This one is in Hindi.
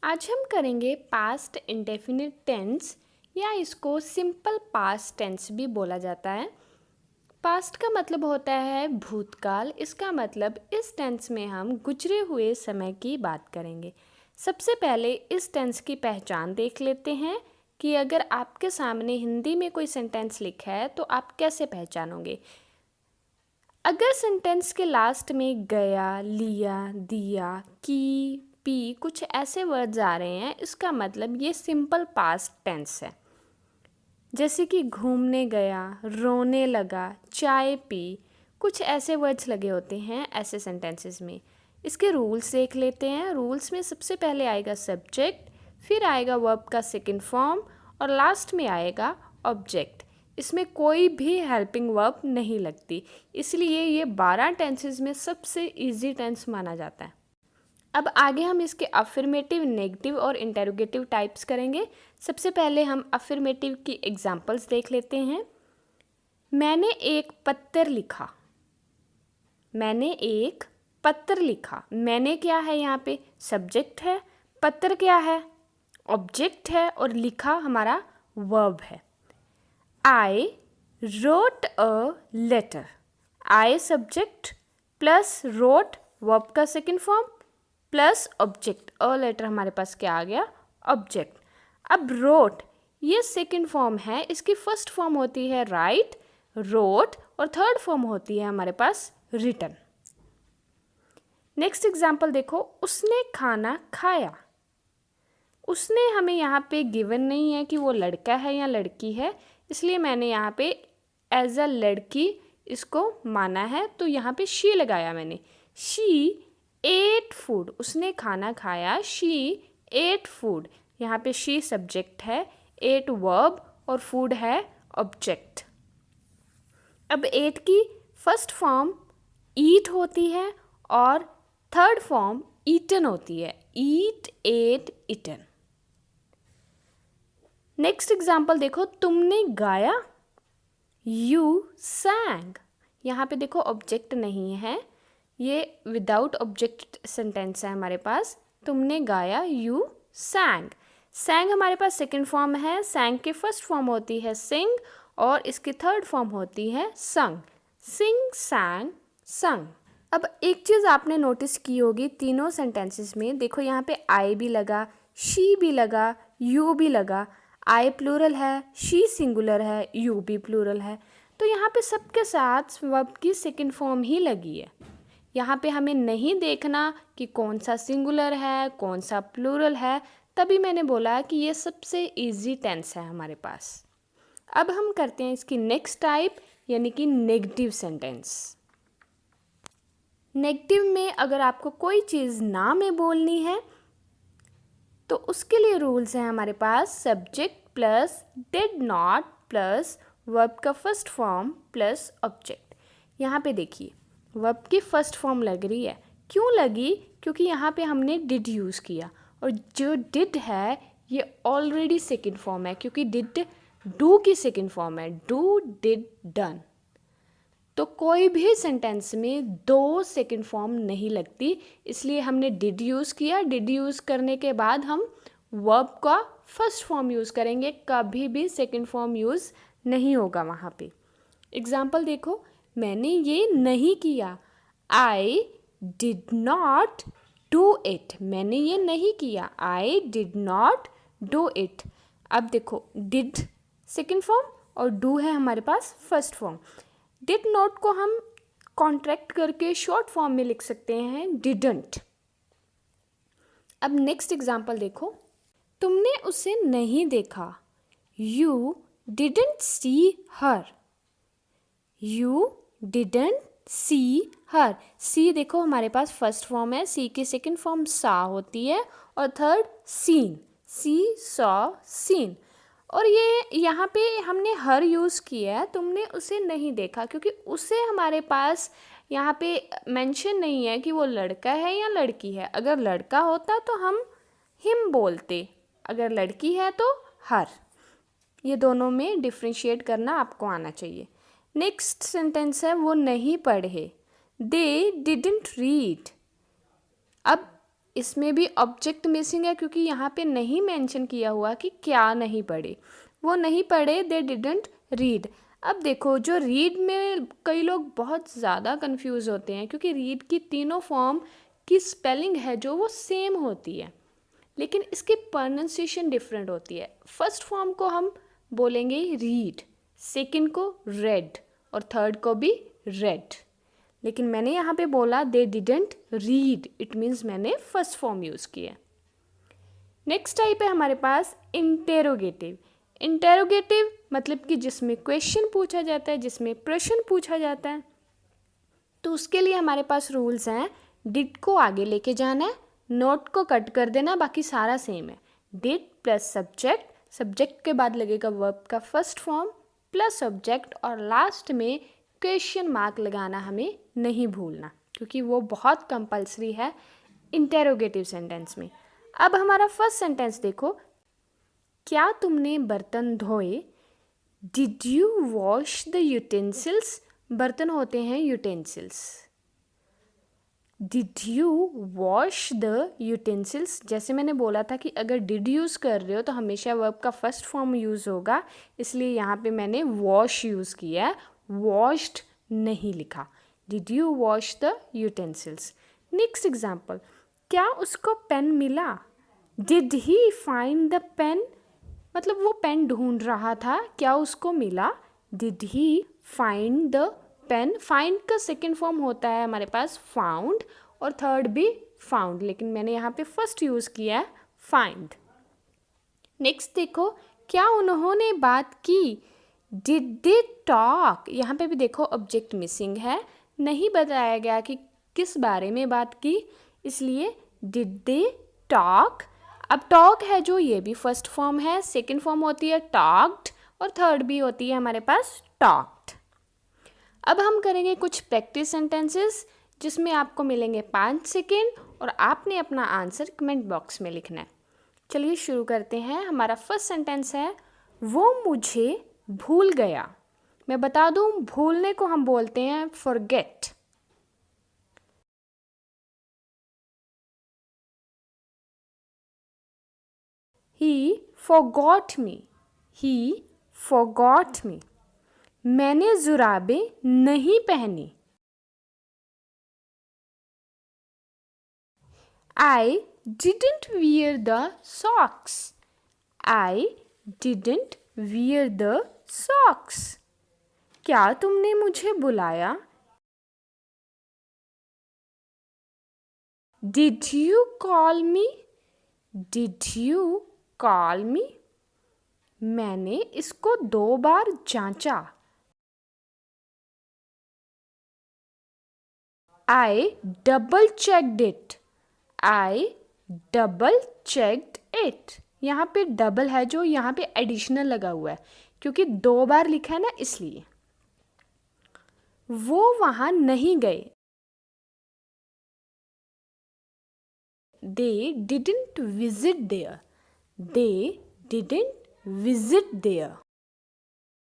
आज हम करेंगे पास्ट इंडेफिनिट टेंस, या इसको सिंपल पास्ट टेंस भी बोला जाता है। पास्ट का मतलब होता है भूतकाल। इसका मतलब इस टेंस में हम गुजरे हुए समय की बात करेंगे। सबसे पहले इस टेंस की पहचान देख लेते हैं कि अगर आपके सामने हिंदी में कोई सेंटेंस लिखा है तो आप कैसे पहचानोगे। अगर सेंटेंस के लास्ट में गया, लिया, दिया, की, पी कुछ ऐसे वर्ड्स आ रहे हैं, इसका मतलब ये सिंपल पास्ट टेंस है। जैसे कि घूमने गया, रोने लगा, चाय पी, कुछ ऐसे वर्ड्स लगे होते हैं ऐसे सेंटेंसेस में। इसके रूल्स देख लेते हैं। रूल्स में सबसे पहले आएगा सब्जेक्ट, फिर आएगा वर्ब का सेकंड फॉर्म और लास्ट में आएगा ऑब्जेक्ट। इसमें कोई भी हेल्पिंग वर्ब नहीं लगती, इसलिए ये 12 टेंसेस में सबसे इजी टेंस माना जाता है। अब आगे हम इसके अफर्मेटिव, नेगेटिव और इंटेरोगेटिव टाइप्स करेंगे। सबसे पहले हम अफर्मेटिव की एग्जांपल्स देख लेते हैं। मैंने एक पत्र लिखा। मैंने एक पत्र लिखा। मैंने क्या है, यहाँ पे सब्जेक्ट है, पत्र क्या है, ऑब्जेक्ट है और लिखा हमारा वर्ब है। I wrote a letter. I subject plus wrote verb का second form plus object. A letter हमारे पास क्या आ गया, ऑब्जेक्ट। अब wrote ये सेकेंड फॉर्म है, इसकी फर्स्ट फॉर्म होती है राइट, wrote, और थर्ड फॉर्म होती है हमारे पास रिटन। नेक्स्ट एग्जाम्पल देखो, उसने खाना खाया। उसने हमें यहाँ पे गिवन नहीं है कि वो लड़का है या लड़की है, इसलिए मैंने यहाँ पे एज अ लड़की इसको माना है, तो यहाँ पे शी लगाया मैंने। She ate food. उसने खाना खाया, शी एट फूड। यहाँ पे शी सब्जेक्ट है, एट वर्ब और फूड है ऑब्जेक्ट। अब एट की फर्स्ट फॉर्म ईट होती है और थर्ड फॉर्म ईटन होती है। Eat, ate, eaten. Next example देखो, तुमने गाया, यू सैंग। यहाँ पे देखो ऑब्जेक्ट नहीं है, ये विदाउट ऑब्जेक्ट सेंटेंस है हमारे पास। तुमने गाया, यू सैंग। सैंग हमारे पास सेकंड फॉर्म है। सैंग की फर्स्ट फॉर्म होती है सिंग और इसकी थर्ड फॉर्म होती है संग। सिंग, सैंग, संग। अब एक चीज़ आपने नोटिस की होगी तीनों सेंटेंसेस में, देखो यहाँ पे आई भी लगा, शी भी लगा, यू भी लगा। आई प्लूरल है, शी सिंगुलर है, यू भी प्लूरल है, तो यहाँ पे सबके साथ वर्ब की सेकंड फॉर्म ही लगी है। यहाँ पे हमें नहीं देखना कि कौन सा सिंगुलर है, कौन सा प्लूरल है, तभी मैंने बोला कि ये सबसे इजी टेंस है हमारे पास। अब हम करते हैं इसकी नेक्स्ट टाइप, यानी कि नेगेटिव सेंटेंस। नेगेटिव में अगर आपको कोई चीज़ ना में बोलनी है तो उसके लिए रूल्स हैं हमारे पास। Subject plus did not plus verb का फर्स्ट फॉर्म प्लस ऑब्जेक्ट। यहाँ पे देखिए वर्ब की फर्स्ट फॉर्म लग रही है। क्यों लगी? क्योंकि यहाँ पे हमने डिड यूज़ किया और जो डिड है ये ऑलरेडी सेकेंड फॉर्म है, क्योंकि डिड डू की सेकेंड फॉर्म है। Do, did, done. तो कोई भी सेंटेंस में दो सेकंड फॉर्म नहीं लगती, इसलिए हमने डिड यूज़ किया। डिड यूज़ करने के बाद हम वर्ब का फर्स्ट फॉर्म यूज़ करेंगे, कभी भी सेकंड फॉर्म यूज़ नहीं होगा वहाँ पे। एग्जाम्पल देखो, मैंने ये नहीं किया। I did not do it. मैंने ये नहीं किया। I did not do it. अब देखो डिड सेकंड फॉर्म और डू है हमारे पास फर्स्ट फॉर्म। डिड नॉट को हम कॉन्ट्रैक्ट करके शॉर्ट फॉर्म में लिख सकते हैं डिडंट। अब नेक्स्ट एग्जाम्पल देखो, तुमने उसे नहीं देखा। You didn't see her. You didn't see her. See देखो हमारे पास फर्स्ट फॉर्म है, सी की सेकेंड फॉर्म सा होती है और थर्ड सीन। सी, सॉ, सीन। और ये यहाँ पे हमने हर यूज़ किया है, तुमने उसे नहीं देखा, क्योंकि उसे हमारे पास यहाँ पे मेंशन नहीं है कि वो लड़का है या लड़की है। अगर लड़का होता तो हम हिम बोलते, अगर लड़की है तो हर। ये दोनों में डिफ्रेंशिएट करना आपको आना चाहिए। नेक्स्ट सेंटेंस है वो नहीं पढ़े। They didn't read. अब इसमें भी ऑब्जेक्ट मिसिंग है क्योंकि यहाँ पे नहीं मेंशन किया हुआ कि क्या नहीं पढ़े। वो नहीं पढ़े, दे डिडंट रीड। अब देखो, जो रीड में कई लोग बहुत ज़्यादा कंफ्यूज होते हैं क्योंकि रीड की तीनों फॉर्म की स्पेलिंग है जो वो सेम होती है, लेकिन इसकी प्रोनाउंसिएशन डिफरेंट होती है। फर्स्ट फॉर्म को हम बोलेंगे रीड, सेकंड को रेड और थर्ड को भी रेड। लेकिन मैंने यहाँ पे बोला they didn't read, it means मैंने फर्स्ट फॉर्म यूज़ किया। नेक्स्ट टाइप है हमारे पास इंटेरोगेटिव। इंटेरोगेटिव मतलब कि जिसमें क्वेश्चन पूछा जाता है, जिसमें प्रश्न पूछा जाता है। तो उसके लिए हमारे पास रूल्स हैं। डिड को आगे लेके जाना है, नोट को कट कर देना, बाकी सारा सेम है। डिड प्लस सब्जेक्ट, सब्जेक्ट के बाद लगेगा वर्ब का फर्स्ट फॉर्म प्लस ऑब्जेक्ट, और लास्ट में क्वेश्चन मार्क लगाना हमें नहीं भूलना क्योंकि वो बहुत कंपलसरी है इंटेरोगेटिव सेंटेंस में। अब हमारा फर्स्ट सेंटेंस देखो, क्या तुमने बर्तन धोए? Did you wash the utensils? बर्तन होते हैं utensils. Did you wash the utensils, जैसे मैंने बोला था कि अगर डिड यूज़ कर रहे हो तो हमेशा वर्ब का फर्स्ट फॉर्म यूज़ होगा, इसलिए यहाँ पे मैंने वॉश यूज़ किया है, वॉश्ड नहीं लिखा। Did you wash the utensils. Next example, क्या उसको पेन मिला? Did he find the pen, मतलब वो पेन ढूंढ रहा था, क्या उसको मिला? Did he find the pen. Find का सेकेंड फॉर्म होता है हमारे पास फाउंड, और थर्ड भी फाउंड, लेकिन मैंने यहाँ पे फर्स्ट यूज़ किया है फाइंड। नेक्स्ट देखो, क्या उन्होंने बात की? Did they talk. यहाँ पे भी देखो ऑब्जेक्ट मिसिंग है, नहीं बताया गया कि किस बारे में बात की, इसलिए डिड दे टॉक। अब टॉक है जो, ये भी फर्स्ट फॉर्म है, सेकेंड फॉर्म होती है टॉक्ड, और थर्ड भी होती है हमारे पास टॉक्ड। अब हम करेंगे कुछ प्रैक्टिस सेंटेंसेस जिसमें आपको मिलेंगे 5 सेकेंड और आपने अपना आंसर कमेंट बॉक्स में लिखना है। चलिए शुरू करते हैं। हमारा फर्स्ट सेंटेंस है, वो मुझे भूल गया। मैं बता दूं, भूलने को हम बोलते हैं forget. He forgot me. He forgot me. मैंने जुराबें नहीं पहनी। I didn't wear the socks. I didn't wear the socks. क्या तुमने मुझे बुलाया? Did you call me? Did you call me? मैंने इसको 2 बार जांचा। I double checked it. I double checked it. यहाँ पे डबल है जो, यहाँ पे एडिशनल लगा हुआ है क्योंकि 2 बार लिखा है ना, इसलिए। वो वहाँ नहीं गए। They didn't visit there. They didn't visit there.